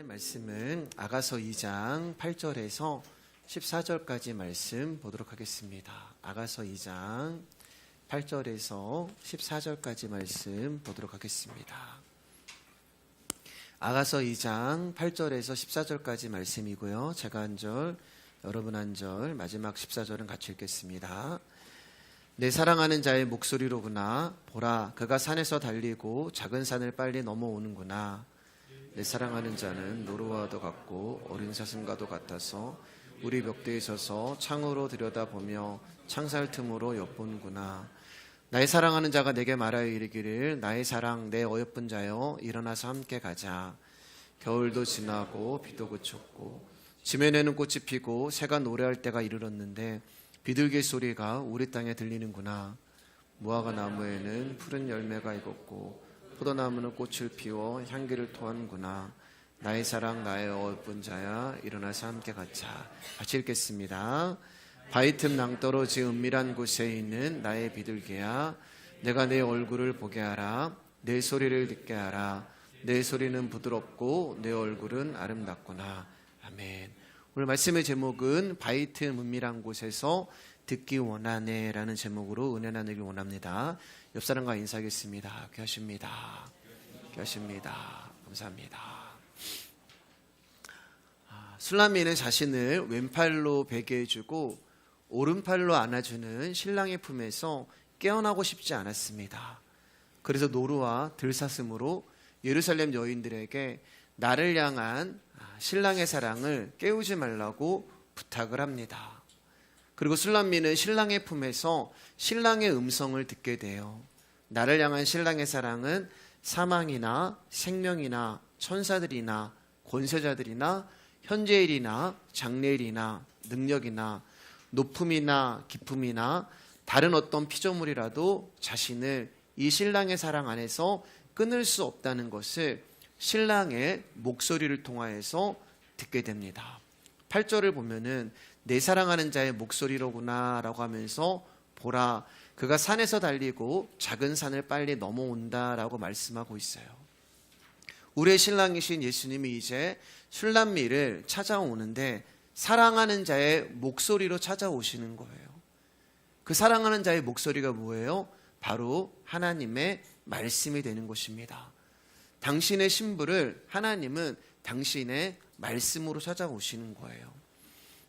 할 말씀은 아가서 2장 8절에서 14절까지 말씀 보도록 하겠습니다. 아가서 2장 8절에서 14절까지 말씀 보도록 하겠습니다. 아가서 2장 8절에서 14절까지 말씀이고요. 제가 한 절, 여러분 한 절, 마지막 14절은 같이 읽겠습니다. 내 사랑하는 자의 목소리로구나. 보라, 그가 산에서 달리고 작은 산을 빨리 넘어오는구나. 내 사랑하는 자는 노루와도 같고 어린 사슴과도 같아서 우리 벽대에 서서 창으로 들여다보며 창살 틈으로 엿보는구나. 나의 사랑하는 자가 내게 말하여 이르기를 나의 사랑 내 어여쁜 자여 일어나서 함께 가자. 겨울도 지나고 비도 그쳤고 지면에는 꽃이 피고 새가 노래할 때가 이르렀는데 비둘기 소리가 우리 땅에 들리는구나. 무화과 나무에는 푸른 열매가 익었고 포도나무는 꽃을 피워 향기를 토하는구나. 나의 사랑 나의 어여쁜 자야 일어나서 함께 가자. 같이 읽겠습니다. 바위 틈 낭떠러지 은밀한 곳에 있는 나의 비둘기야, 내가 내 얼굴을 보게 하라. 내 소리를 듣게 하라. 내 소리는 부드럽고 내 얼굴은 아름답구나. 아멘. 오늘 말씀의 제목은 바위 틈 은밀한 곳에서 듣기 원하네 라는 제목으로 은혜 나누길 원합니다. 옆 사람과 인사하겠습니다. 귀하십니다. 귀하십니다. 감사합니다. 술람미는 자신을 왼팔로 베게 해주고 오른팔로 안아주는 신랑의 품에서 깨어나고 싶지 않았습니다. 그래서 노루와 들사슴으로 예루살렘 여인들에게 나를 향한 신랑의 사랑을 깨우지 말라고 부탁을 합니다. 그리고 술람미는 신랑의 품에서 신랑의 음성을 듣게 돼요. 나를 향한 신랑의 사랑은 사망이나 생명이나 천사들이나 권세자들이나 현재일이나 장래일이나 능력이나 높음이나 기쁨이나 다른 어떤 피조물이라도 자신을 이 신랑의 사랑 안에서 끊을 수 없다는 것을 신랑의 목소리를 통하여서 듣게 됩니다. 8절을 보면은 내 사랑하는 자의 목소리로구나 라고 하면서 보라, 그가 산에서 달리고 작은 산을 빨리 넘어온다 라고 말씀하고 있어요. 우리의 신랑이신 예수님이 이제 술람미를 찾아오는데 사랑하는 자의 목소리로 찾아오시는 거예요. 그 사랑하는 자의 목소리가 뭐예요? 바로 하나님의 말씀이 되는 것입니다. 당신의 신부를 하나님은 당신의 말씀으로 찾아오시는 거예요.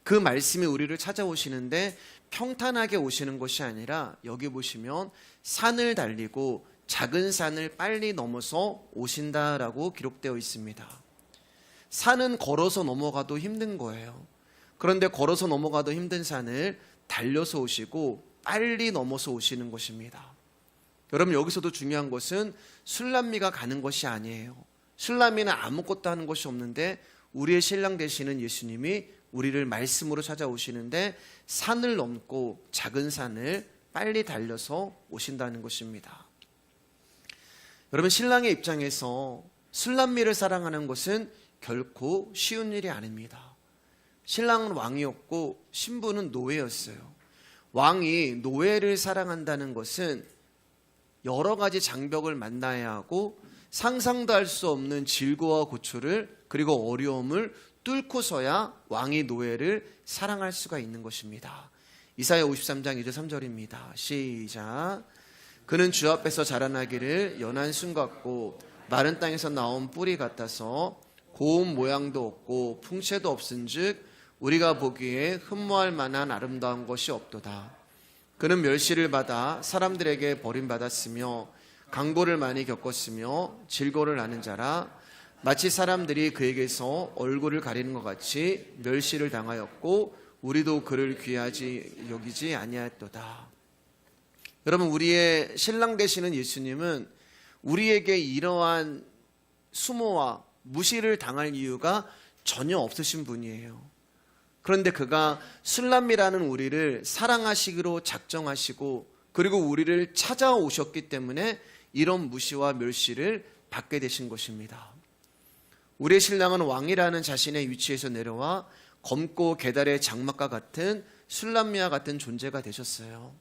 그 말씀이 우리를 찾아오시는데 평탄하게 오시는 것이 아니라 여기 보시면 산을 달리고 작은 산을 빨리 넘어서 오신다라고 기록되어 있습니다. 산은 걸어서 넘어가도 힘든 거예요. 그런데 걸어서 넘어가도 힘든 산을 달려서 오시고 빨리 넘어서 오시는 것입니다. 여러분, 여기서도 중요한 것은 술람미가 가는 것이 아니에요. 술람미는 아무것도 하는 것이 없는데 우리의 신랑 되시는 예수님이 우리를 말씀으로 찾아오시는데 산을 넘고 작은 산을 빨리 달려서 오신다는 것입니다. 여러분, 신랑의 입장에서 술람미를 사랑하는 것은 결코 쉬운 일이 아닙니다. 신랑은 왕이었고 신부는 노예였어요. 왕이 노예를 사랑한다는 것은 여러 가지 장벽을 만나야 하고 상상도 할 수 없는 질고와 고초를 그리고 어려움을 뚫고서야 왕이 노예를 사랑할 수가 있는 것입니다. 이사야 53장 2절 3절입니다. 시작. 그는 주 앞에서 자라나기를 연한 순 같고 마른 땅에서 나온 뿌리 같아서 고운 모양도 없고 풍채도 없은즉 우리가 보기에 흠모할 만한 아름다운 것이 없도다. 그는 멸시를 받아 사람들에게 버림받았으며 강보를 많이 겪었으며 질고를 아는 자라. 마치 사람들이 그에게서 얼굴을 가리는 것 같이 멸시를 당하였고 우리도 그를 귀하지 여기지 아니하였도다. 여러분, 우리의 신랑 되시는 예수님은 우리에게 이러한 수모와 무시를 당할 이유가 전혀 없으신 분이에요. 그런데 그가 술람미라는 우리를 사랑하시기로 작정하시고 그리고 우리를 찾아오셨기 때문에 이런 무시와 멸시를 받게 되신 것입니다. 우리의 신랑은 왕이라는 자신의 위치에서 내려와 검고 계달의 장막과 같은 술람미와 같은 존재가 되셨어요.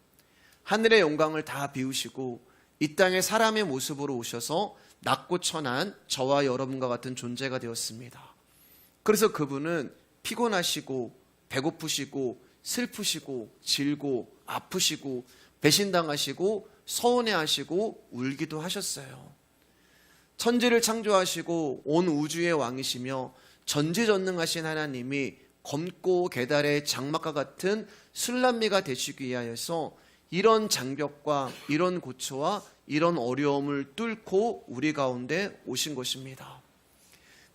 하늘의 영광을 다 비우시고 이 땅에 사람의 모습으로 오셔서 낮고 천한 저와 여러분과 같은 존재가 되었습니다. 그래서 그분은 피곤하시고 배고프시고 슬프시고 질고 아프시고 배신당하시고 서운해하시고 울기도 하셨어요. 천지를 창조하시고 온 우주의 왕이시며 전지전능하신 하나님이 검고 계달의 장막과 같은 술람미가 되시기 위하여서 이런 장벽과 이런 고초와 이런 어려움을 뚫고 우리 가운데 오신 것입니다.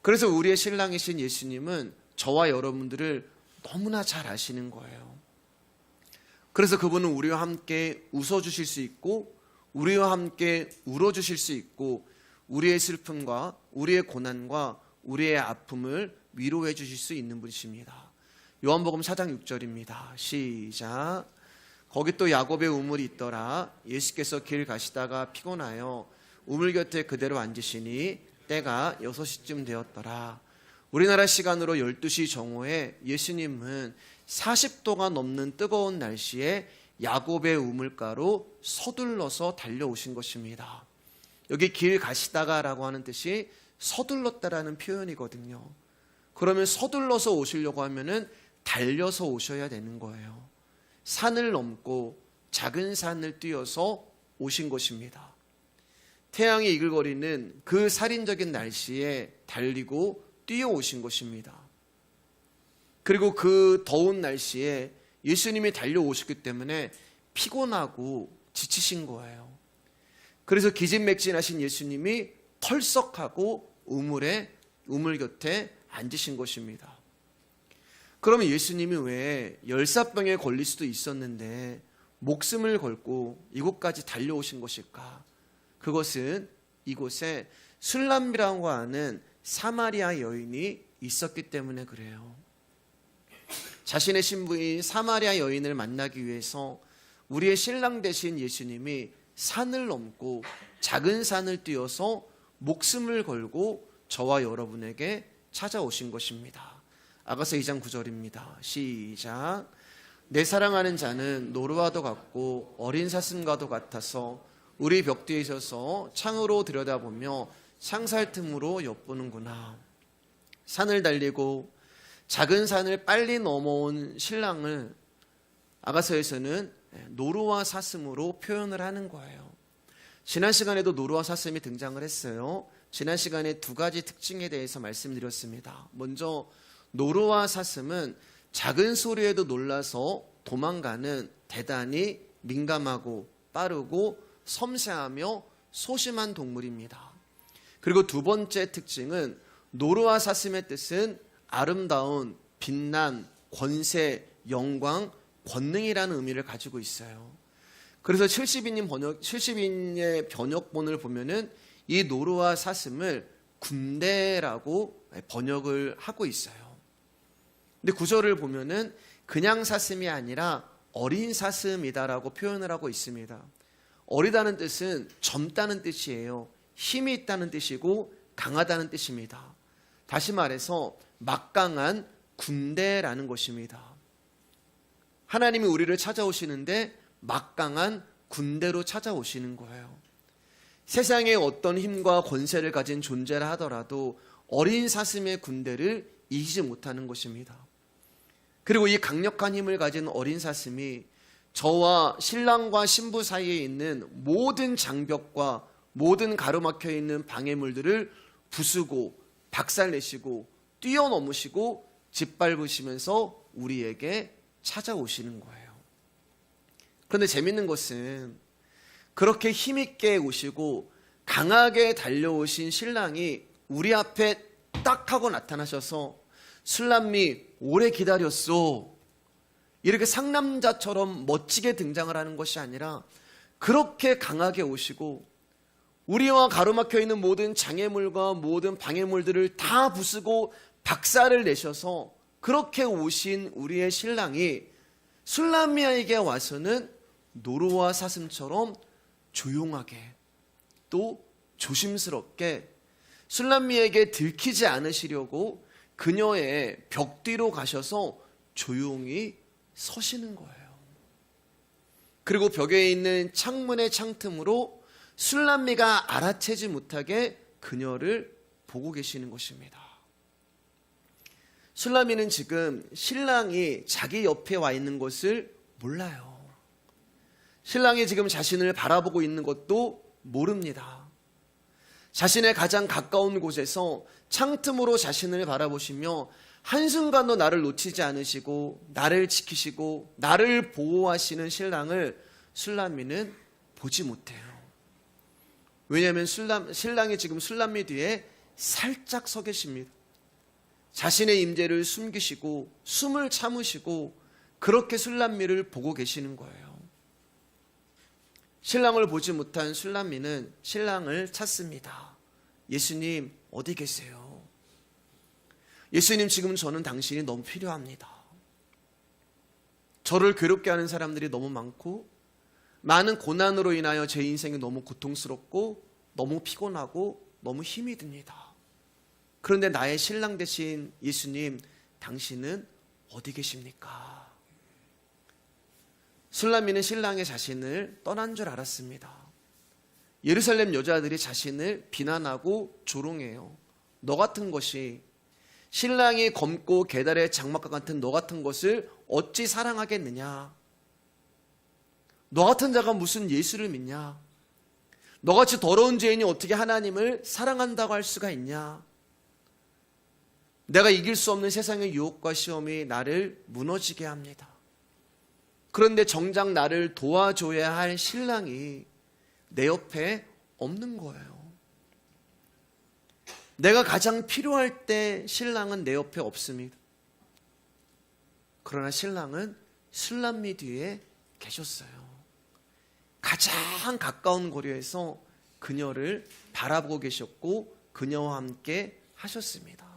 그래서 우리의 신랑이신 예수님은 저와 여러분들을 너무나 잘 아시는 거예요. 그래서 그분은 우리와 함께 웃어주실 수 있고 우리와 함께 울어주실 수 있고 우리의 슬픔과 우리의 고난과 우리의 아픔을 위로해 주실 수 있는 분이십니다. 요한복음 4장 6절입니다. 시작. 거기 또 야곱의 우물이 있더라. 예수께서 길 가시다가 피곤하여 우물 곁에 그대로 앉으시니 때가 6시쯤 되었더라. 우리나라 시간으로 12시 정오에 예수님은 40도가 넘는 뜨거운 날씨에 야곱의 우물가로 서둘러서 달려오신 것입니다. 여기 길 가시다가 라고 하는 뜻이 서둘렀다라는 표현이거든요. 그러면 서둘러서 오시려고 하면은 달려서 오셔야 되는 거예요. 산을 넘고 작은 산을 뛰어서 오신 것입니다. 태양이 이글거리는 그 살인적인 날씨에 달리고 뛰어오신 것입니다. 그리고 그 더운 날씨에 예수님이 달려오셨기 때문에 피곤하고 지치신 거예요. 그래서 기진맥진하신 예수님이 털썩하고 우물 곁에 앉으신 것입니다. 그러면 예수님이 왜 열사병에 걸릴 수도 있었는데 목숨을 걸고 이곳까지 달려오신 것일까? 그것은 이곳에 술람미라고 하는 사마리아 여인이 있었기 때문에 그래요. 자신의 신부인 사마리아 여인을 만나기 위해서 우리의 신랑 되신 예수님이 산을 넘고 작은 산을 뛰어서 목숨을 걸고 저와 여러분에게 찾아오신 것입니다. 아가서 2장 9절입니다. 시작. 내 사랑하는 자는 노루와도 같고 어린 사슴과도 같아서 우리 벽 뒤에 서서 창으로 들여다보며 창살 틈으로 엿보는구나. 산을 달리고 작은 산을 빨리 넘어온 신랑을 아가서에서는 노루와 사슴으로 표현을 하는 거예요. 지난 시간에도 노루와 사슴이 등장을 했어요. 지난 시간에 두 가지 특징에 대해서 말씀드렸습니다. 먼저 노루와 사슴은 작은 소리에도 놀라서 도망가는 대단히 민감하고 빠르고 섬세하며 소심한 동물입니다. 그리고 두 번째 특징은 노루와 사슴의 뜻은 아름다운, 빛난, 권세, 영광, 권능이라는 의미를 가지고 있어요. 그래서 70인의 번역본을 보면은 이 노루와 사슴을 군대라고 번역을 하고 있어요. 근데 구절을 보면은 그냥 사슴이 아니라 어린 사슴이다라고 표현을 하고 있습니다. 어리다는 뜻은 젊다는 뜻이에요. 힘이 있다는 뜻이고 강하다는 뜻입니다. 다시 말해서 막강한 군대라는 것입니다. 하나님이 우리를 찾아오시는데 막강한 군대로 찾아오시는 거예요. 세상에 어떤 힘과 권세를 가진 존재라 하더라도 어린 사슴의 군대를 이기지 못하는 것입니다. 그리고 이 강력한 힘을 가진 어린 사슴이 저와 신랑과 신부 사이에 있는 모든 장벽과 모든 가로막혀 있는 방해물들을 부수고 박살내시고 뛰어넘으시고 짓밟으시면서 우리에게 찾아오시는 거예요. 그런데 재밌는 것은 그렇게 힘있게 오시고 강하게 달려오신 신랑이 우리 앞에 딱 하고 나타나셔서 술람미 오래 기다렸어, 이렇게 상남자처럼 멋지게 등장을 하는 것이 아니라 그렇게 강하게 오시고 우리와 가로막혀 있는 모든 장애물과 모든 방해물들을 다 부수고 박살을 내셔서 그렇게 오신 우리의 신랑이 술람미에게 와서는 노루와 사슴처럼 조용하게 또 조심스럽게 술람미에게 들키지 않으시려고 그녀의 벽 뒤로 가셔서 조용히 서시는 거예요. 그리고 벽에 있는 창문의 창틈으로 술람미가 알아채지 못하게 그녀를 보고 계시는 것입니다. 술라미는 지금 신랑이 자기 옆에 와 있는 것을 몰라요. 신랑이 지금 자신을 바라보고 있는 것도 모릅니다. 자신의 가장 가까운 곳에서 창틈으로 자신을 바라보시며 한순간도 나를 놓치지 않으시고 나를 지키시고 나를 보호하시는 신랑을 술라미는 보지 못해요. 왜냐하면 신랑이 지금 술라미 뒤에 살짝 서 계십니다. 자신의 임재를 숨기시고 숨을 참으시고 그렇게 술라미를 보고 계시는 거예요. 신랑을 보지 못한 술라미는 신랑을 찾습니다. 예수님 어디 계세요? 예수님 지금 저는 당신이 너무 필요합니다. 저를 괴롭게 하는 사람들이 너무 많고 많은 고난으로 인하여 제 인생이 너무 고통스럽고 너무 피곤하고 너무 힘이 듭니다. 그런데 나의 신랑 되신 예수님, 당신은 어디 계십니까? 술라미는 신랑의 자신을 떠난 줄 알았습니다. 예루살렘 여자들이 자신을 비난하고 조롱해요. 너 같은 것이, 신랑이 검고 계달의 장막과 같은 너 같은 것을 어찌 사랑하겠느냐? 너 같은 자가 무슨 예수를 믿냐? 너같이 더러운 죄인이 어떻게 하나님을 사랑한다고 할 수가 있냐? 내가 이길 수 없는 세상의 유혹과 시험이 나를 무너지게 합니다. 그런데 정작 나를 도와줘야 할 신랑이 내 옆에 없는 거예요. 내가 가장 필요할 때 신랑은 내 옆에 없습니다. 그러나 신랑은 술라미 뒤에 계셨어요. 가장 가까운 거리에서 그녀를 바라보고 계셨고 그녀와 함께 하셨습니다.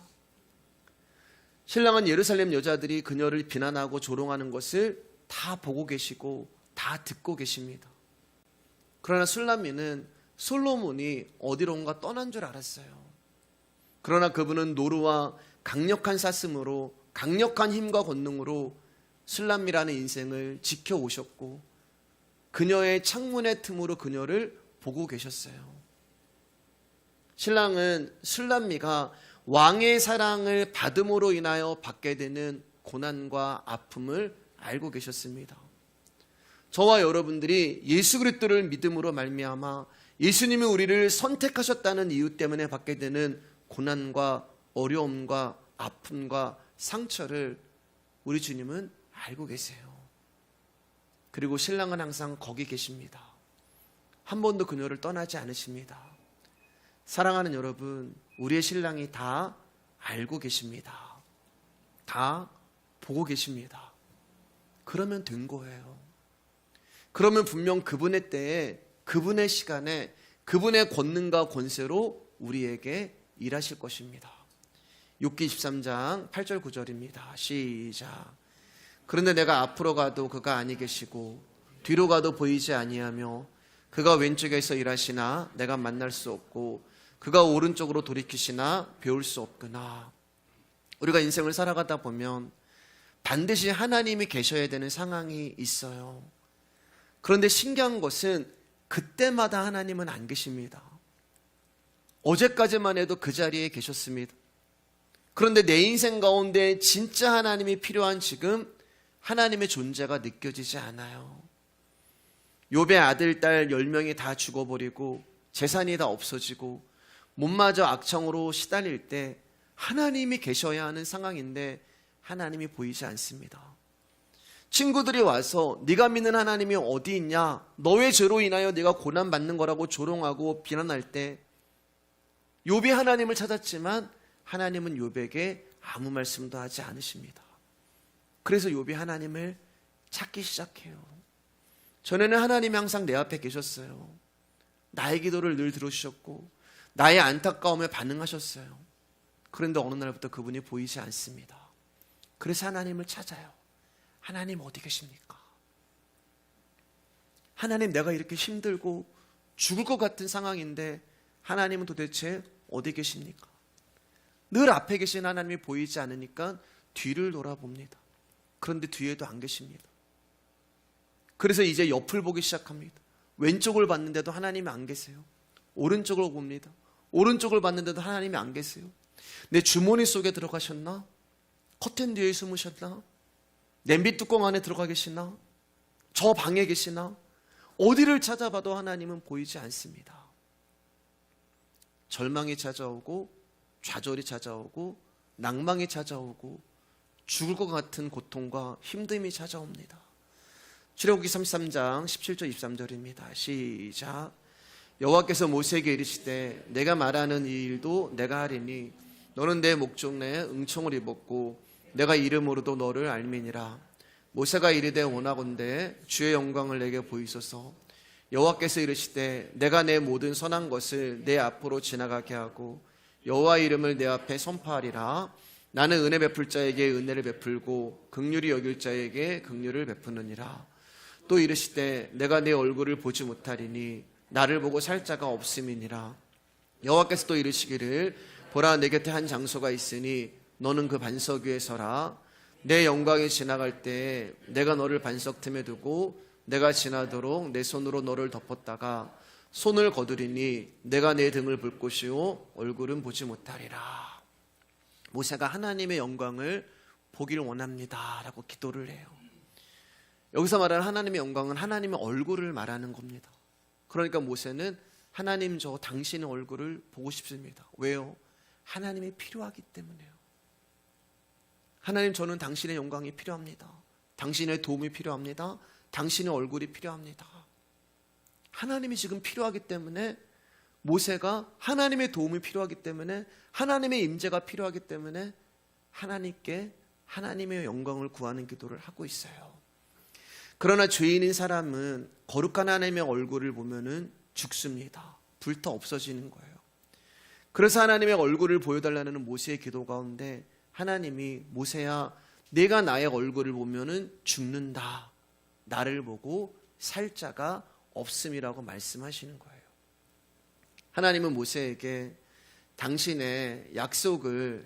신랑은 예루살렘 여자들이 그녀를 비난하고 조롱하는 것을 다 보고 계시고 다 듣고 계십니다. 그러나 술라미는 솔로몬이 어디론가 떠난 줄 알았어요. 그러나 그분은 노루와 강력한 사슴으로, 강력한 힘과 권능으로 술라미라는 인생을 지켜오셨고 그녀의 창문의 틈으로 그녀를 보고 계셨어요. 신랑은 술라미가 왕의 사랑을 받음으로 인하여 받게 되는 고난과 아픔을 알고 계셨습니다. 저와 여러분들이 예수 그리스도를 믿음으로 말미암아 예수님이 우리를 선택하셨다는 이유 때문에 받게 되는 고난과 어려움과 아픔과 상처를 우리 주님은 알고 계세요. 그리고 신랑은 항상 거기 계십니다. 한 번도 그녀를 떠나지 않으십니다. 사랑하는 여러분, 우리의 신랑이 다 알고 계십니다. 다 보고 계십니다. 그러면 된 거예요. 그러면 분명 그분의 때에, 그분의 시간에, 그분의 권능과 권세로 우리에게 일하실 것입니다. 욥기 23장 8절 9절입니다. 시작. 그런데 내가 앞으로 가도 그가 아니 계시고 뒤로 가도 보이지 아니하며 그가 왼쪽에서 일하시나 내가 만날 수 없고 그가 오른쪽으로 돌이키시나 배울 수 없구나. 우리가 인생을 살아가다 보면 반드시 하나님이 계셔야 되는 상황이 있어요. 그런데 신기한 것은 그때마다 하나님은 안 계십니다. 어제까지만 해도 그 자리에 계셨습니다. 그런데 내 인생 가운데 진짜 하나님이 필요한 지금 하나님의 존재가 느껴지지 않아요. 욥의 아들, 딸 10명이 다 죽어버리고 재산이 다 없어지고 몸마저 악청으로 시달릴 때 하나님이 계셔야 하는 상황인데 하나님이 보이지 않습니다. 친구들이 와서 네가 믿는 하나님이 어디 있냐? 너의 죄로 인하여 네가 고난받는 거라고 조롱하고 비난할 때 욥이 하나님을 찾았지만 하나님은 욥에게 아무 말씀도 하지 않으십니다. 그래서 욥이 하나님을 찾기 시작해요. 전에는 하나님이 항상 내 앞에 계셨어요. 나의 기도를 늘 들어주셨고 나의 안타까움에 반응하셨어요. 그런데 어느 날부터 그분이 보이지 않습니다. 그래서 하나님을 찾아요. 하나님 어디 계십니까? 하나님, 내가 이렇게 힘들고 죽을 것 같은 상황인데 하나님은 도대체 어디 계십니까? 늘 앞에 계신 하나님이 보이지 않으니까 뒤를 돌아봅니다. 그런데 뒤에도 안 계십니다. 그래서 이제 옆을 보기 시작합니다. 왼쪽을 봤는데도 하나님이 안 계세요. 오른쪽을 봅니다. 오른쪽을 봤는데도 하나님이 안 계세요. 내 주머니 속에 들어가셨나? 커튼 뒤에 숨으셨나? 냄비 뚜껑 안에 들어가 계시나? 저 방에 계시나? 어디를 찾아봐도 하나님은 보이지 않습니다. 절망이 찾아오고 좌절이 찾아오고 낭망이 찾아오고 죽을 것 같은 고통과 힘듦이 찾아옵니다. 출애굽기 33장 17절 23절입니다. 시작. 여호와께서 모세에게 이르시되 내가 말하는 이 일도 내가 하리니 너는 내 목적 내에 응총을 입었고 내가 이름으로도 너를 알미니라. 모세가 이르되 원하건대 주의 영광을 내게 보이소서. 여호와께서 이르시되 내가 내 모든 선한 것을 내 앞으로 지나가게 하고 여호와 이름을 내 앞에 선포하리라. 나는 은혜 베풀 자에게 은혜를 베풀고 긍휼히 여길 자에게 긍휼을 베푸느니라. 또 이르시되 내가 내 얼굴을 보지 못하리니 나를 보고 살 자가 없음이니라. 여호와께서 또 이르시기를 보라 내 곁에 한 장소가 있으니 너는 그 반석 위에 서라. 내 영광이 지나갈 때 내가 너를 반석 틈에 두고 내가 지나도록 내 손으로 너를 덮었다가 손을 거두리니 내가 내 등을 볼 것이요 얼굴은 보지 못하리라. 모세가 하나님의 영광을 보기를 원합니다 라고 기도를 해요. 여기서 말하는 하나님의 영광은 하나님의 얼굴을 말하는 겁니다. 그러니까 모세는 하나님 저 당신의 얼굴을 보고 싶습니다. 왜요? 하나님이 필요하기 때문에요. 하나님 저는 당신의 영광이 필요합니다. 당신의 도움이 필요합니다. 당신의 얼굴이 필요합니다. 하나님이 지금 필요하기 때문에 모세가 하나님의 도움이 필요하기 때문에 하나님의 임재가 필요하기 때문에 하나님께 하나님의 영광을 구하는 기도를 하고 있어요. 그러나 죄인인 사람은 거룩한 하나님의 얼굴을 보면은 죽습니다. 불타 없어지는 거예요. 그래서 하나님의 얼굴을 보여달라는 모세의 기도 가운데 하나님이 모세야 내가 나의 얼굴을 보면은 죽는다. 나를 보고 살 자가 없음이라고 말씀하시는 거예요. 하나님은 모세에게 당신의 약속을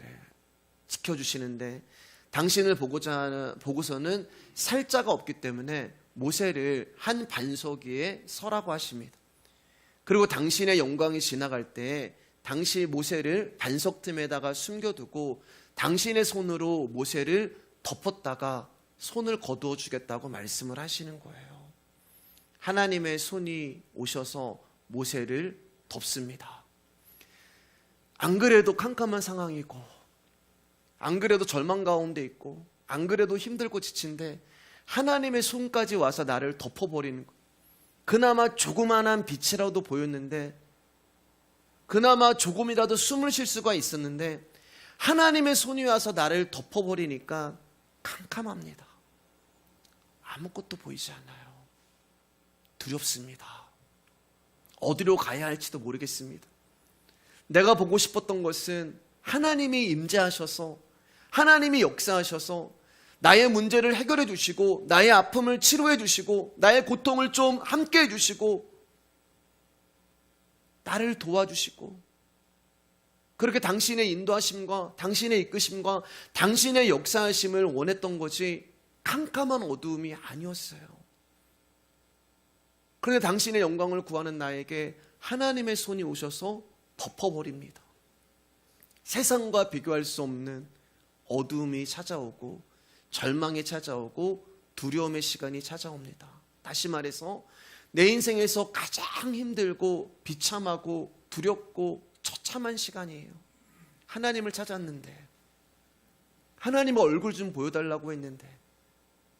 지켜주시는데 당신을 보고서는 살 자가 없기 때문에 모세를 한 반석 위에 서라고 하십니다. 그리고 당신의 영광이 지나갈 때 당시 모세를 반석 틈에다가 숨겨두고 당신의 손으로 모세를 덮었다가 손을 거두어 주겠다고 말씀을 하시는 거예요. 하나님의 손이 오셔서 모세를 덮습니다. 안 그래도 캄캄한 상황이고 안 그래도 절망 가운데 있고 안 그래도 힘들고 지친데 하나님의 손까지 와서 나를 덮어버리는 거예요. 그나마 조그만한 빛이라도 보였는데 그나마 조금이라도 숨을 쉴 수가 있었는데 하나님의 손이 와서 나를 덮어버리니까 캄캄합니다. 아무것도 보이지 않아요. 두렵습니다. 어디로 가야 할지도 모르겠습니다. 내가 보고 싶었던 것은 하나님이 임재하셔서 하나님이 역사하셔서 나의 문제를 해결해 주시고 나의 아픔을 치료해 주시고 나의 고통을 좀 함께 해 주시고 나를 도와주시고 그렇게 당신의 인도하심과 당신의 이끄심과 당신의 역사하심을 원했던 것이 캄캄한 어두움이 아니었어요. 그런데 당신의 영광을 구하는 나에게 하나님의 손이 오셔서 덮어버립니다. 세상과 비교할 수 없는 어두움이 찾아오고 절망이 찾아오고 두려움의 시간이 찾아옵니다. 다시 말해서 내 인생에서 가장 힘들고 비참하고 두렵고 처참한 시간이에요. 하나님을 찾았는데 하나님의 얼굴 좀 보여달라고 했는데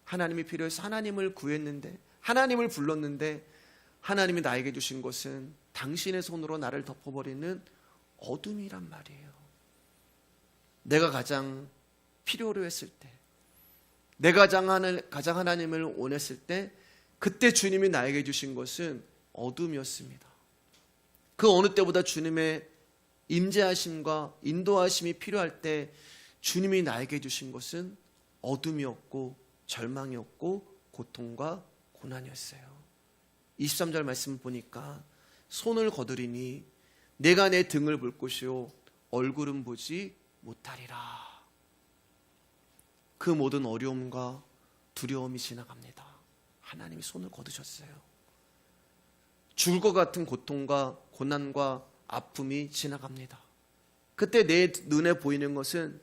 하나님이 필요해서 하나님을 구했는데 하나님을 불렀는데 하나님이 나에게 주신 것은 당신의 손으로 나를 덮어버리는 어둠이란 말이에요. 내가 가장 필요로 했을 때 내가 가장 하나님을 원했을 때 그때 주님이 나에게 주신 것은 어둠이었습니다. 그 어느 때보다 주님의 임재하심과 인도하심이 필요할 때 주님이 나에게 주신 것은 어둠이었고 절망이었고 고통과 고난이었어요. 23절 말씀 보니까 손을 거두리니 내가 내 등을 볼 것이요 얼굴은 보지 못하리라. 그 모든 어려움과 두려움이 지나갑니다. 하나님이 손을 거두셨어요. 죽을 것 같은 고통과 고난과 아픔이 지나갑니다. 그때 내 눈에 보이는 것은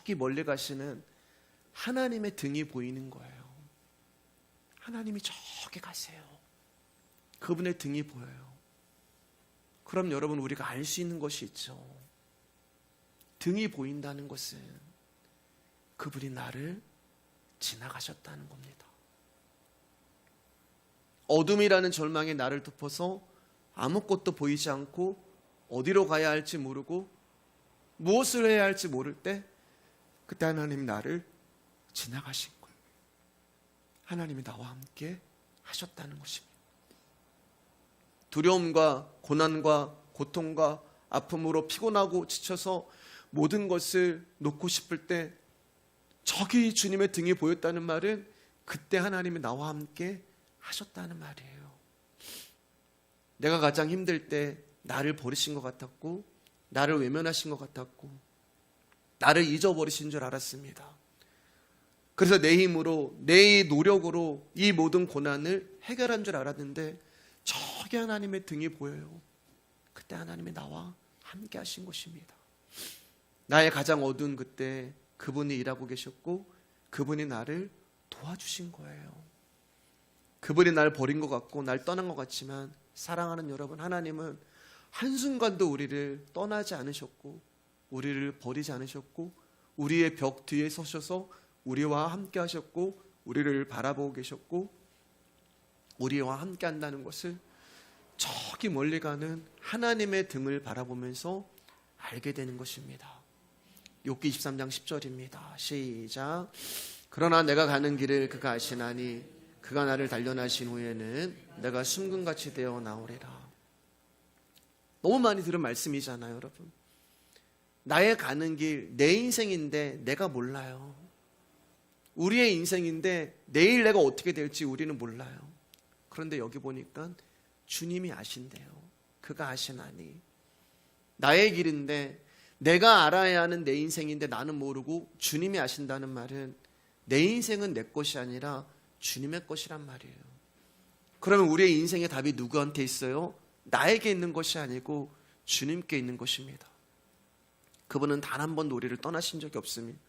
저기 멀리 가시는 하나님의 등이 보이는 거예요. 하나님이 저기 가세요. 그분의 등이 보여요. 그럼 여러분, 우리가 알 수 있는 것이 있죠. 등이 보인다는 것은 그분이 나를 지나가셨다는 겁니다. 어둠이라는 절망이 나를 덮어서 아무것도 보이지 않고 어디로 가야 할지 모르고 무엇을 해야 할지 모를 때, 그때 하나님이 나를 지나가신 거예요. 하나님이 나와 함께 하셨다는 것입니다. 두려움과 고난과 고통과 아픔으로 피곤하고 지쳐서 모든 것을 놓고 싶을 때 저기 주님의 등이 보였다는 말은 그때 하나님이 나와 함께 하셨다는 말이에요. 내가 가장 힘들 때 나를 버리신 것 같았고, 나를 외면하신 것 같았고, 나를 잊어버리신 줄 알았습니다. 그래서 내 힘으로, 내 노력으로 이 모든 고난을 해결한 줄 알았는데 저기 하나님의 등이 보여요. 그때 하나님이 나와 함께 하신 것입니다. 나의 가장 어두운 그때 그분이 일하고 계셨고, 그분이 나를 도와주신 거예요. 그분이 날 버린 것 같고 날 떠난 것 같지만, 사랑하는 여러분, 하나님은 한순간도 우리를 떠나지 않으셨고 우리를 버리지 않으셨고 우리의 벽 뒤에 서셔서 우리와 함께 하셨고 우리를 바라보고 계셨고 우리와 함께 한다는 것을 저기 멀리 가는 하나님의 등을 바라보면서 알게 되는 것입니다. 욥기 23장 10절입니다. 시작. 그러나 내가 가는 길을 그가 아시나니 그가 나를 단련하신 후에는 내가 숨금같이 되어 나오리라. 너무 많이 들은 말씀이잖아요, 여러분. 나의 가는 길, 내 인생인데 내가 몰라요. 우리의 인생인데 내일 내가 어떻게 될지 우리는 몰라요. 그런데 여기 보니까 주님이 아신대요. 그가 아시나니. 나의 길인데 내가 알아야 하는 내 인생인데 나는 모르고 주님이 아신다는 말은 내 인생은 내 것이 아니라 주님의 것이란 말이에요. 그러면 우리의 인생의 답이 누구한테 있어요? 나에게 있는 것이 아니고 주님께 있는 것입니다. 그분은 단 한 번도 우리를 떠나신 적이 없습니다.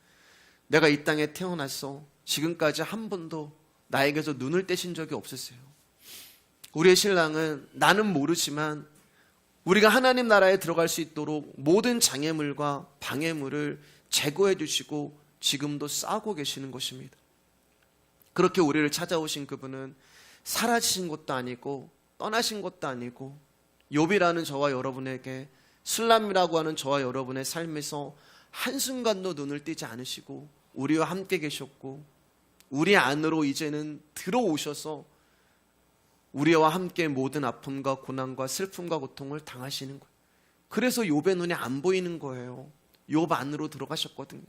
내가 이 땅에 태어나서 지금까지 한 번도 나에게서 눈을 떼신 적이 없으세요. 우리의 신랑은 나는 모르지만 우리가 하나님 나라에 들어갈 수 있도록 모든 장애물과 방해물을 제거해 주시고 지금도 싸고 계시는 것입니다. 그렇게 우리를 찾아오신 그분은 사라지신 것도 아니고 떠나신 것도 아니고 욥이라는 저와 여러분에게, 술람이라고 하는 저와 여러분의 삶에서 한순간도 눈을 떼지 않으시고 우리와 함께 계셨고 우리 안으로 이제는 들어오셔서 우리와 함께 모든 아픔과 고난과 슬픔과 고통을 당하시는 거예요. 그래서 욥의 눈에 안 보이는 거예요. 욥 안으로 들어가셨거든요.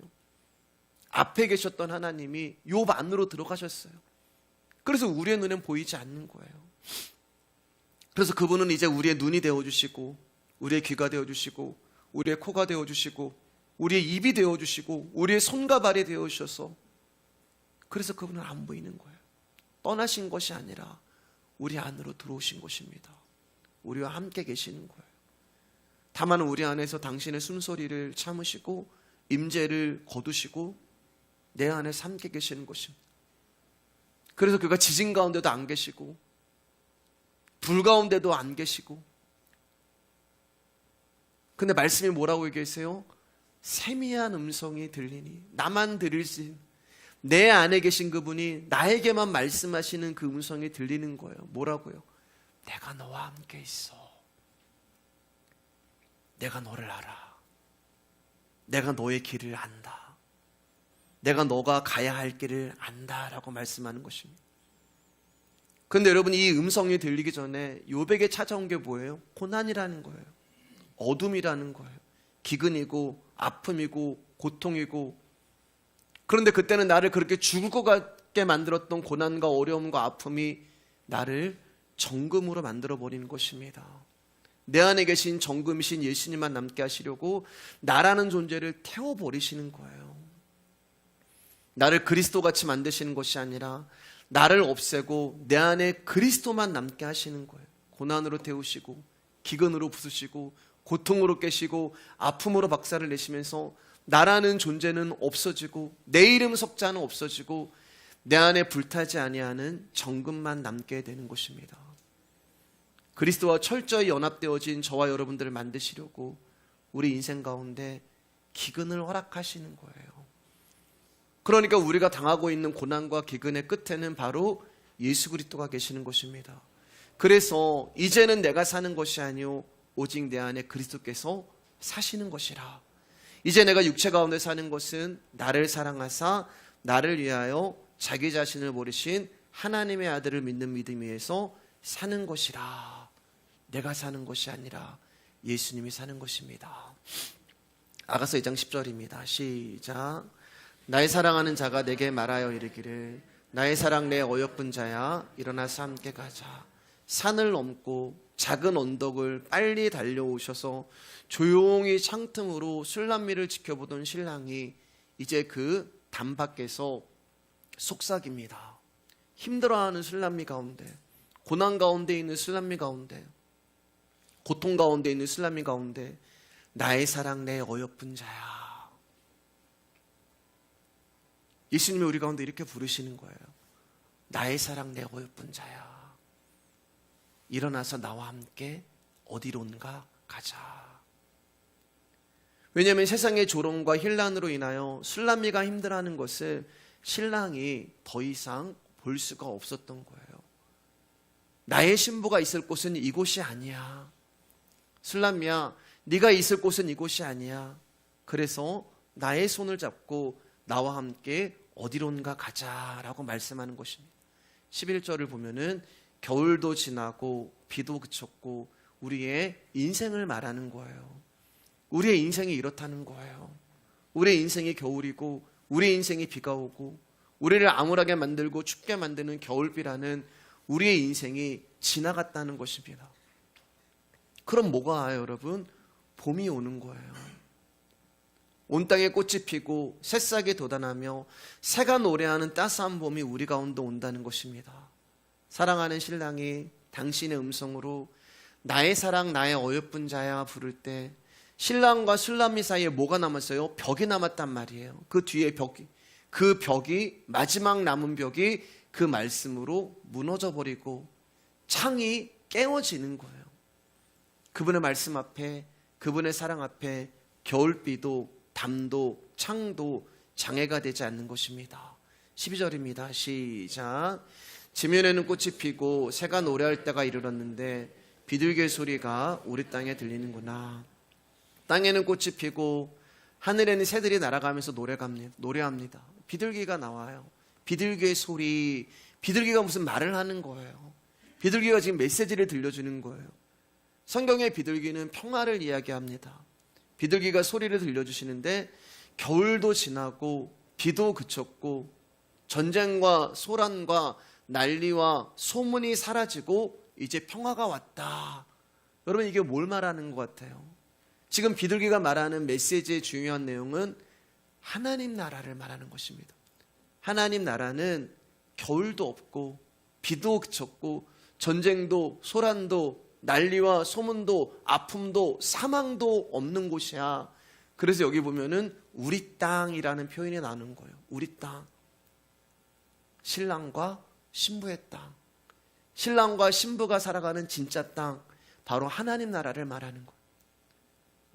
앞에 계셨던 하나님이 욥 안으로 들어가셨어요. 그래서 우리의 눈엔 보이지 않는 거예요. 그래서 그분은 이제 우리의 눈이 되어주시고 우리의 귀가 되어주시고 우리의 코가 되어주시고 우리의 입이 되어주시고 우리의 손과 발이 되어주셔서, 그래서 그분은 안 보이는 거예요. 떠나신 것이 아니라 우리 안으로 들어오신 것입니다. 우리와 함께 계시는 거예요. 다만 우리 안에서 당신의 숨소리를 참으시고 임재를 거두시고 내 안에서 함께 계시는 것입니다. 그래서 그가 지진 가운데도 안 계시고 불 가운데도 안 계시고, 근데 말씀이 뭐라고 얘기하세요? 세미한 음성이 들리니, 나만 들을 수 있는, 내 안에 계신 그분이 나에게만 말씀하시는 그 음성이 들리는 거예요. 뭐라고요? 내가 너와 함께 있어. 내가 너를 알아. 내가 너의 길을 안다. 내가 너가 가야 할 길을 안다라고 말씀하는 것입니다. 그런데 여러분, 이 음성이 들리기 전에 욥에게 찾아온 게 뭐예요? 고난이라는 거예요. 어둠이라는 거예요. 기근이고 아픔이고 고통이고. 그런데 그때는 나를 그렇게 죽을 것 같게 만들었던 고난과 어려움과 아픔이 나를 정금으로 만들어버리는 것입니다. 내 안에 계신 정금이신 예수님만 남게 하시려고 나라는 존재를 태워버리시는 거예요. 나를 그리스도같이 만드시는 것이 아니라 나를 없애고 내 안에 그리스도만 남게 하시는 거예요. 고난으로 태우시고 기근으로 부수시고 고통으로 깨시고 아픔으로 박살을 내시면서 나라는 존재는 없어지고 내 이름 석자는 없어지고 내 안에 불타지 아니하는 정금만 남게 되는 것입니다. 그리스도와 철저히 연합되어진 저와 여러분들을 만드시려고 우리 인생 가운데 기근을 허락하시는 거예요. 그러니까 우리가 당하고 있는 고난과 기근의 끝에는 바로 예수 그리스도가 계시는 것입니다. 그래서 이제는 내가 사는 것이 아니요 오직 내 안에 그리스도께서 사시는 것이라. 이제 내가 육체 가운데 사는 것은 나를 사랑하사 나를 위하여 자기 자신을 버리신 하나님의 아들을 믿는 믿음 위에서 사는 것이라. 내가 사는 것이 아니라 예수님이 사는 것입니다. 아가서 2장 10절입니다. 시작. 나의 사랑하는 자가 내게 말하여 이르기를 나의 사랑 내 어여쁜 자야 일어나서 함께 가자. 산을 넘고 작은 언덕을 빨리 달려오셔서 조용히 창틈으로 술람미를 지켜보던 신랑이 이제 그 담 밖에서 속삭입니다. 힘들어하는 술람미 가운데, 고난 가운데 있는 술람미 가운데, 고통 가운데 있는 술람미 가운데 나의 사랑 내 어여쁜 자야. 예수님이 우리 가운데 이렇게 부르시는 거예요. 나의 사랑 내 어여쁜 자야. 일어나서 나와 함께 어디론가 가자. 왜냐하면 세상의 조롱과 혼란으로 인하여 술람미가 힘들어하는 것을 신랑이 더 이상 볼 수가 없었던 거예요. 나의 신부가 있을 곳은 이곳이 아니야. 술람미야, 네가 있을 곳은 이곳이 아니야. 그래서 나의 손을 잡고 나와 함께 어디론가 가자라고 말씀하는 것입니다. 11절을 보면은 겨울도 지나고 비도 그쳤고 우리의 인생을 말하는 거예요. 우리의 인생이 이렇다는 거예요. 우리의 인생이 겨울이고 우리의 인생이 비가 오고 우리를 암울하게 만들고 춥게 만드는 겨울비라는 우리의 인생이 지나갔다는 것입니다. 그럼 뭐가 와요, 여러분? 봄이 오는 거예요. 온 땅에 꽃이 피고 새싹이 돋아나며 새가 노래하는 따스한 봄이 우리 가운데 온다는 것입니다. 사랑하는 신랑이 당신의 음성으로 나의 사랑 나의 어여쁜 자야 부를 때 신랑과 술람미 사이에 뭐가 남았어요? 벽이 남았단 말이에요. 그 뒤에 그 벽이 마지막 남은 벽이 그 말씀으로 무너져 버리고 창이 깨어지는 거예요. 그분의 말씀 앞에, 그분의 사랑 앞에 겨울비도 담도 창도 장애가 되지 않는 것입니다. 12절입니다. 시작. 지면에는 꽃이 피고 새가 노래할 때가 이르렀는데 비둘기의 소리가 우리 땅에 들리는구나. 땅에는 꽃이 피고 하늘에는 새들이 날아가면서 노래합니다. 비둘기가 나와요. 비둘기의 소리, 비둘기가 무슨 말을 하는 거예요. 비둘기가 지금 메시지를 들려주는 거예요. 성경의 비둘기는 평화를 이야기합니다. 비둘기가 소리를 들려주시는데 겨울도 지나고 비도 그쳤고 전쟁과 소란과 난리와 소문이 사라지고 이제 평화가 왔다. 여러분, 이게 뭘 말하는 것 같아요? 지금 비둘기가 말하는 메시지의 중요한 내용은 하나님 나라를 말하는 것입니다. 하나님 나라는 겨울도 없고 비도 그쳤고 전쟁도 소란도 난리와 소문도 아픔도 사망도 없는 곳이야. 그래서 여기 보면은 우리 땅이라는 표현이 나오는 거예요. 우리 땅. 신랑과 신부의 땅. 신랑과 신부가 살아가는 진짜 땅. 바로 하나님 나라를 말하는 거예요.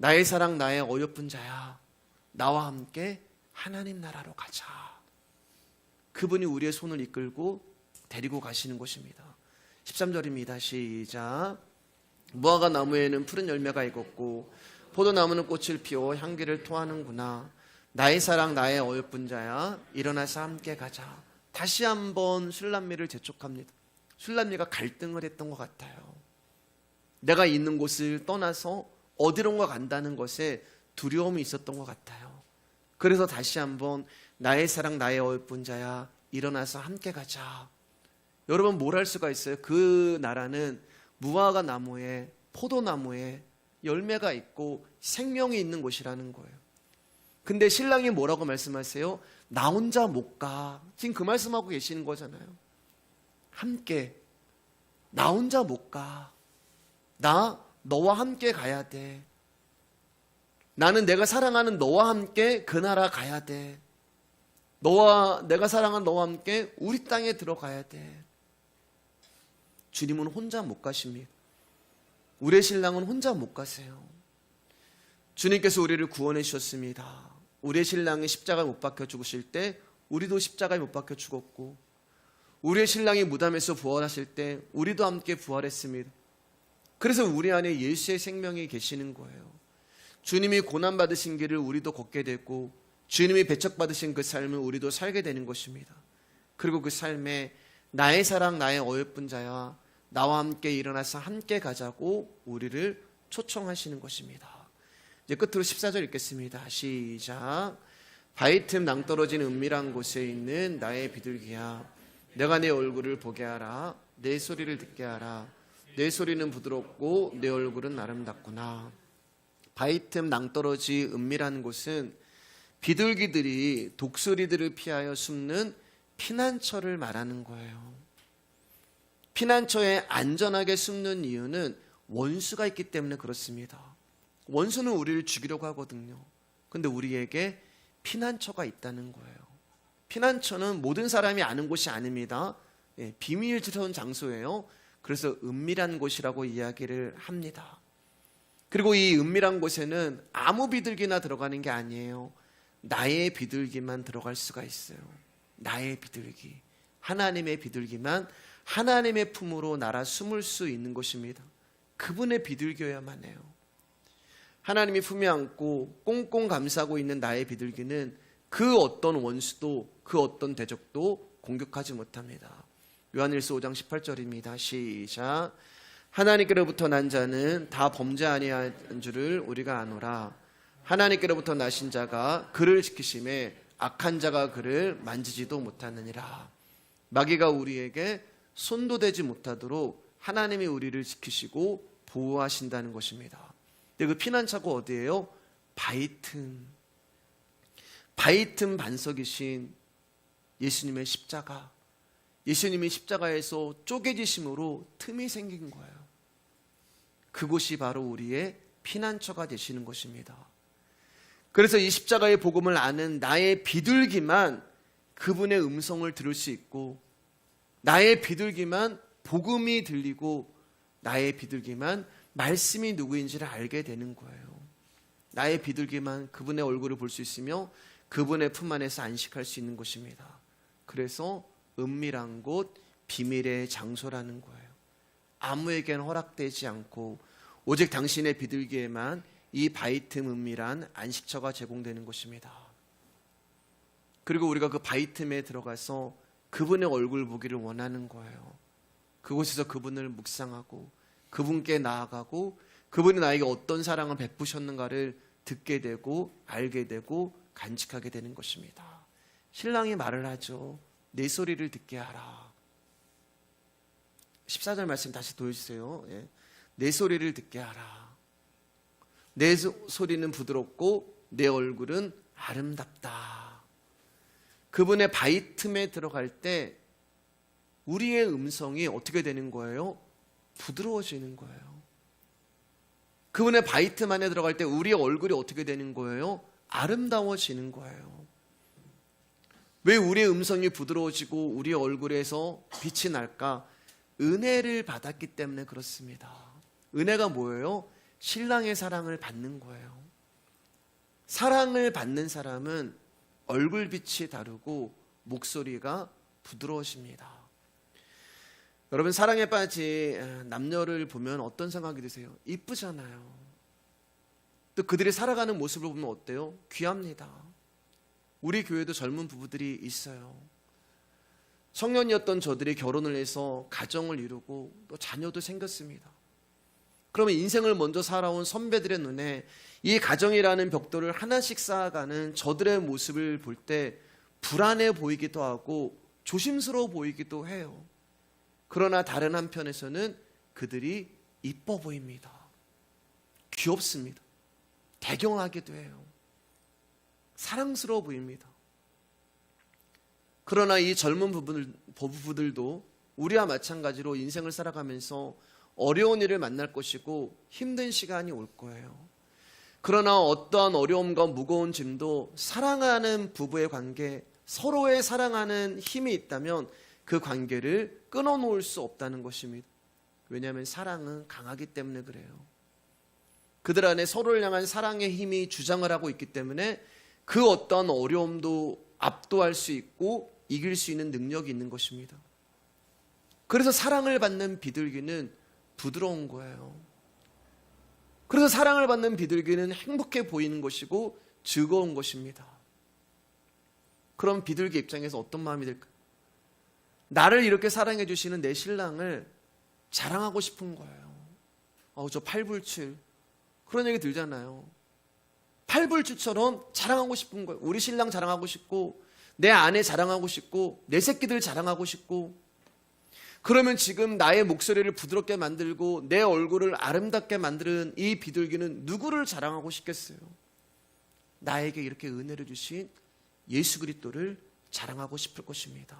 나의 사랑 나의 어여쁜 자야. 나와 함께 하나님 나라로 가자. 그분이 우리의 손을 이끌고 데리고 가시는 것입니다. 13절입니다. 시작. 무화과 나무에는 푸른 열매가 익었고 포도나무는 꽃을 피워 향기를 토하는구나. 나의 사랑 나의 어여쁜 자야. 일어나서 함께 가자. 다시 한번 술람미를 재촉합니다. 술람미가 갈등을 했던 것 같아요. 내가 있는 곳을 떠나서 어디론가 간다는 것에 두려움이 있었던 것 같아요. 그래서 다시 한번 나의 사랑 나의 어여쁜 자야. 일어나서 함께 가자. 여러분, 뭘 할 수가 있어요? 그 나라는 무화과 나무에 포도나무에 열매가 있고 생명이 있는 곳이라는 거예요. 근데 신랑이 뭐라고 말씀하세요? 나 혼자 못 가. 지금 그 말씀하고 계시는 거잖아요. 함께. 나 혼자 못 가. 나 너와 함께 가야 돼. 나는 내가 사랑하는 너와 함께 그 나라 가야 돼. 내가 사랑하는 너와 함께 우리 땅에 들어가야 돼. 주님은 혼자 못 가십니다. 우리의 신랑은 혼자 못 가세요. 주님께서 우리를 구원해 주셨습니다. 우리의 신랑이 십자가에 못 박혀 죽으실 때 우리도 십자가에 못 박혀 죽었고, 우리의 신랑이 무덤에서 부활하실 때 우리도 함께 부활했습니다. 그래서 우리 안에 예수의 생명이 계시는 거예요. 주님이 고난받으신 길을 우리도 걷게 되고, 주님이 배척받으신 그 삶을 우리도 살게 되는 것입니다. 그리고 그 삶에 나의 사랑, 나의 어여쁜 자야 나와 함께 일어나서 함께 가자고 우리를 초청하시는 것입니다. 이제 끝으로 14절 읽겠습니다. 시작. 바위 틈 낭떠러진 은밀한 곳에 있는 나의 비둘기야, 내가 내 얼굴을 보게 하라. 내 소리를 듣게 하라. 내 소리는 부드럽고 내 얼굴은 아름답구나. 바위 틈 낭떠러지 은밀한 곳은 비둘기들이 독수리들을 피하여 숨는 피난처를 말하는 거예요. 피난처에 안전하게 숨는 이유는 원수가 있기 때문에 그렇습니다. 원수는 우리를 죽이려고 하거든요. 근데 우리에게 피난처가 있다는 거예요. 피난처는 모든 사람이 아는 곳이 아닙니다. 비밀스러운 장소예요. 그래서 은밀한 곳이라고 이야기를 합니다. 그리고 이 은밀한 곳에는 아무 비둘기나 들어가는 게 아니에요. 나의 비둘기만 들어갈 수가 있어요. 나의 비둘기, 하나님의 비둘기만 하나님의 품으로 날아 숨을 수 있는 것입니다. 그분의 비둘기여야만 해요. 하나님이 품에 안고 꽁꽁 감싸고 있는 나의 비둘기는 그 어떤 원수도 그 어떤 대적도 공격하지 못합니다. 요한일서 5장 18절입니다. 시작. 하나님께로부터 난 자는 다 범죄 아니한 줄을 우리가 아노라. 하나님께로부터 나신 자가 그를 지키심에 악한 자가 그를 만지지도 못하느니라. 마귀가 우리에게 손도 대지 못하도록 하나님이 우리를 지키시고 보호하신다는 것입니다. 근데 그 피난처가 어디예요? 바위 틈 반석이신 예수님의 십자가. 예수님이 십자가에서 쪼개지심으로 틈이 생긴 거예요. 그곳이 바로 우리의 피난처가 되시는 것입니다. 그래서 이 십자가의 복음을 아는 나의 비둘기만 그분의 음성을 들을 수 있고, 나의 비둘기만 복음이 들리고, 나의 비둘기만 말씀이 누구인지를 알게 되는 거예요. 나의 비둘기만 그분의 얼굴을 볼 수 있으며 그분의 품 안에서 안식할 수 있는 것입니다. 그래서 은밀한 곳, 비밀의 장소라는 거예요. 아무에게는 허락되지 않고 오직 당신의 비둘기에만 이 바위 틈 은밀한 안식처가 제공되는 것입니다. 그리고 우리가 그 바위 틈에 들어가서 그분의 얼굴 보기를 원하는 거예요. 그곳에서 그분을 묵상하고 그분께 나아가고 그분이 나에게 어떤 사랑을 베푸셨는가를 듣게 되고 알게 되고 간직하게 되는 것입니다. 신랑이 말을 하죠. 내 소리를 듣게 하라. 14절 말씀 다시 보여주세요. 내 소리를 듣게 하라. 내 소리는 부드럽고 내 얼굴은 아름답다. 그분의 바위 틈에 들어갈 때 우리의 음성이 어떻게 되는 거예요? 부드러워지는 거예요. 그분의 바위 틈 안에 들어갈 때 우리의 얼굴이 어떻게 되는 거예요? 아름다워지는 거예요. 왜 우리의 음성이 부드러워지고 우리의 얼굴에서 빛이 날까? 은혜를 받았기 때문에 그렇습니다. 은혜가 뭐예요? 신랑의 사랑을 받는 거예요. 사랑을 받는 사람은 얼굴빛이 다르고 목소리가 부드러워집니다. 여러분, 사랑에 빠진 남녀를 보면 어떤 생각이 드세요? 이쁘잖아요. 또 그들이 살아가는 모습을 보면 어때요? 귀합니다. 우리 교회도 젊은 부부들이 있어요. 청년이었던 저들이 결혼을 해서 가정을 이루고 또 자녀도 생겼습니다. 그러면 인생을 먼저 살아온 선배들의 눈에 이 가정이라는 벽돌을 하나씩 쌓아가는 저들의 모습을 볼 때 불안해 보이기도 하고 조심스러워 보이기도 해요. 그러나 다른 한편에서는 그들이 이뻐 보입니다. 귀엽습니다. 대경하기도 해요. 사랑스러워 보입니다. 그러나 이 젊은 부부들도 우리와 마찬가지로 인생을 살아가면서 어려운 일을 만날 것이고 힘든 시간이 올 거예요. 그러나 어떠한 어려움과 무거운 짐도 사랑하는 부부의 관계, 서로의 사랑하는 힘이 있다면 그 관계를 끊어놓을 수 없다는 것입니다. 왜냐하면 사랑은 강하기 때문에 그래요. 그들 안에 서로를 향한 사랑의 힘이 주장을 하고 있기 때문에 그 어떤 어려움도 압도할 수 있고 이길 수 있는 능력이 있는 것입니다. 그래서 사랑을 받는 비둘기는 부드러운 거예요. 그래서 사랑을 받는 비둘기는 행복해 보이는 것이고 즐거운 것입니다. 그럼 비둘기 입장에서 어떤 마음이 들까요? 나를 이렇게 사랑해 주시는 내 신랑을 자랑하고 싶은 거예요. 저 팔불출 그런 얘기 들잖아요. 팔불출처럼 자랑하고 싶은 거예요. 우리 신랑 자랑하고 싶고 내 아내 자랑하고 싶고 내 새끼들 자랑하고 싶고. 그러면 지금 나의 목소리를 부드럽게 만들고 내 얼굴을 아름답게 만드는 이 비둘기는 누구를 자랑하고 싶겠어요? 나에게 이렇게 은혜를 주신 예수 그리스도를 자랑하고 싶을 것입니다.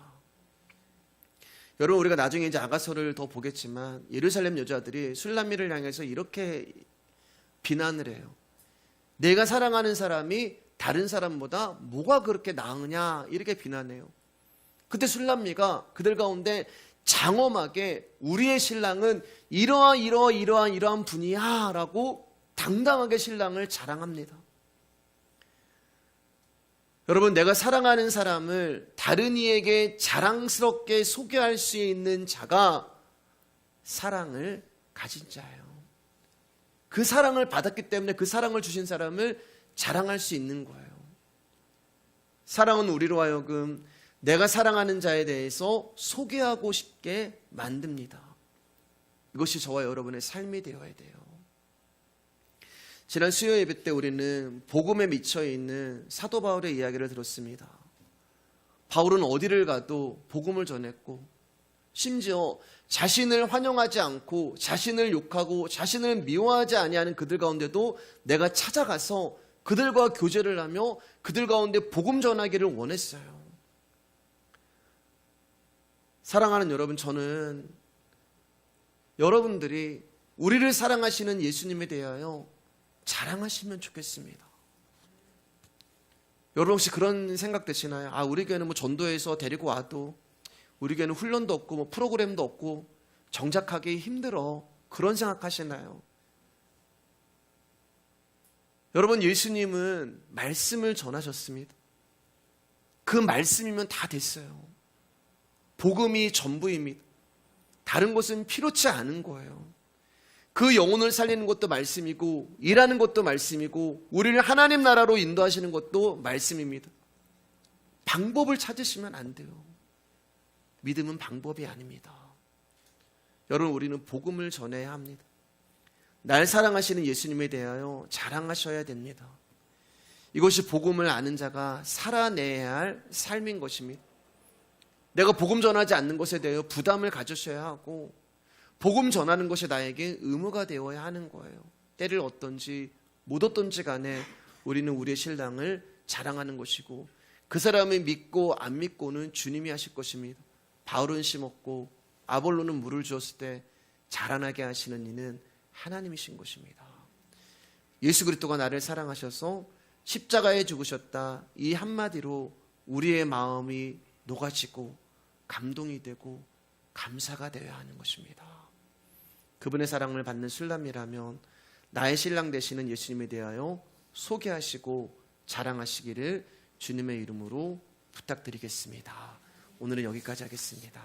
여러분, 우리가 나중에 이제 아가서를 더 보겠지만 예루살렘 여자들이 술람미를 향해서 이렇게 비난을 해요. 내가 사랑하는 사람이 다른 사람보다 뭐가 그렇게 나으냐, 이렇게 비난해요. 그때 술람미가 그들 가운데 장엄하게 우리의 신랑은 이러한 분이야 라고 당당하게 신랑을 자랑합니다. 여러분, 내가 사랑하는 사람을 다른 이에게 자랑스럽게 소개할 수 있는 자가 사랑을 가진 자예요. 그 사랑을 받았기 때문에 그 사랑을 주신 사람을 자랑할 수 있는 거예요. 사랑은 우리로 하여금 내가 사랑하는 자에 대해서 소개하고 싶게 만듭니다. 이것이 저와 여러분의 삶이 되어야 돼요. 지난 수요 예배 때 우리는 복음에 미쳐 있는 사도 바울의 이야기를 들었습니다. 바울은 어디를 가도 복음을 전했고 심지어 자신을 환영하지 않고 자신을 욕하고 자신을 미워하지 아니하는 그들 가운데도 내가 찾아가서 그들과 교제를 하며 그들 가운데 복음 전하기를 원했어요. 사랑하는 여러분, 저는 여러분들이 우리를 사랑하시는 예수님에 대하여 자랑하시면 좋겠습니다. 여러분 혹시 그런 생각 되시나요? 우리 교회는 뭐 전도해서 데리고 와도 우리 교회는 훈련도 없고 뭐 프로그램도 없고 정착하기 힘들어, 그런 생각하시나요? 여러분, 예수님은 말씀을 전하셨습니다. 그 말씀이면 다 됐어요. 복음이 전부입니다. 다른 것은 필요치 않은 거예요. 그 영혼을 살리는 것도 말씀이고 일하는 것도 말씀이고 우리를 하나님 나라로 인도하시는 것도 말씀입니다. 방법을 찾으시면 안 돼요. 믿음은 방법이 아닙니다. 여러분, 우리는 복음을 전해야 합니다. 날 사랑하시는 예수님에 대하여 자랑하셔야 됩니다. 이것이 복음을 아는 자가 살아내야 할 삶인 것입니다. 내가 복음 전하지 않는 것에 대하여 부담을 가지셔야 하고 복음 전하는 것이 나에게 의무가 되어야 하는 거예요. 때를 얻든지 못 얻든지 간에 우리는 우리의 신랑을 자랑하는 것이고 그 사람을 믿고 안 믿고는 주님이 하실 것입니다. 바울은 심었고 아볼로는 물을 주었을 때 자라나게 하시는 이는 하나님이신 것입니다. 예수 그리스도가 나를 사랑하셔서 십자가에 죽으셨다, 이 한마디로 우리의 마음이 녹아지고 감동이 되고 감사가 되어야 하는 것입니다. 그분의 사랑을 받는 술람이라면 나의 신랑 되시는 예수님에 대하여 소개하시고 자랑하시기를 주님의 이름으로 부탁드리겠습니다. 오늘은 여기까지 하겠습니다.